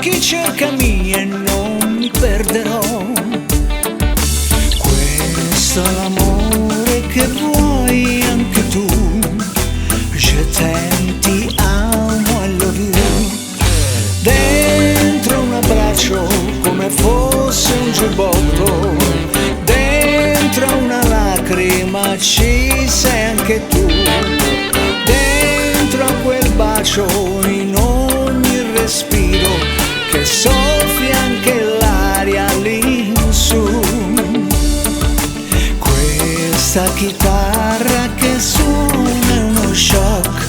occhi cercami e non mi perderò. Questo è l'amore che vuoi anche tu. Je t'aime, ti amo, I love you. Dentro un abbraccio come fosse un giubbotto, dentro una lacrima ci sei anche tu. Dentro a quel bacio, in ogni respiro, che soffia anche l'aria lì in su. Questa chitarra che suona è uno shock,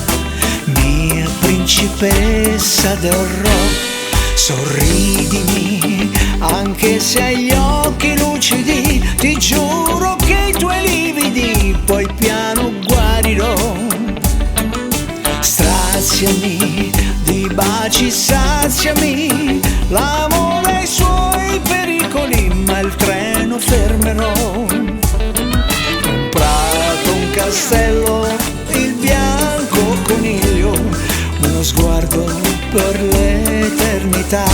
mia principessa del rock. Sorridimi anche se hai gli occhi lucidi, ti giuro che i tuoi lividi poi piano guarirò. Straziami di baci, saziami, l'amore ha i suoi pericoli, ma il treno fermerò. Un prato, un castello, il bianco coniglio, uno sguardo per l'eternità.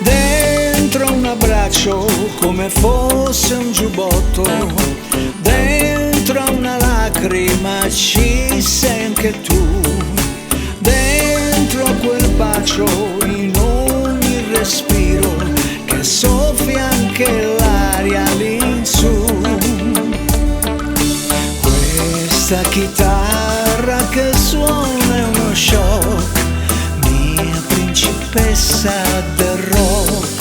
Dentro un abbraccio come fosse un giubbotto, dentro a una lacrima ci sei anche tu. Dentro a quel bacio, in ogni respiro, che soffia anche l'aria lì in su. Questa chitarra che suona è uno shock, mia principessa del rock.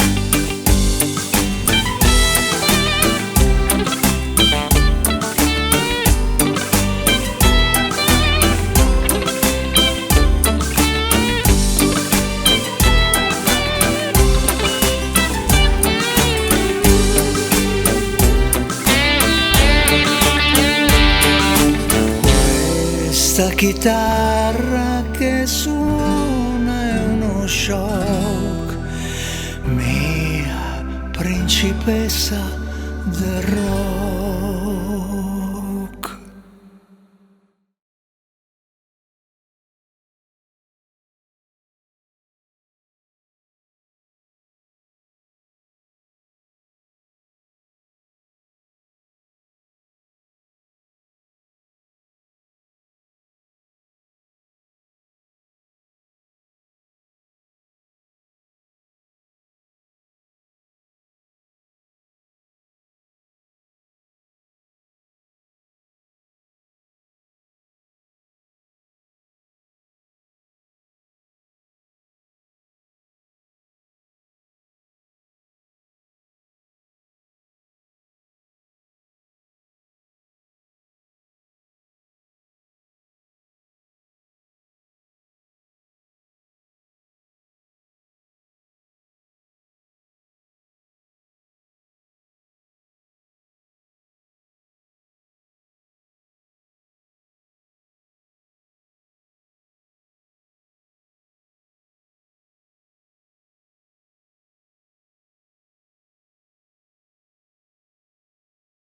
Questa chitarra che suona è uno shock, mia principessa del rock.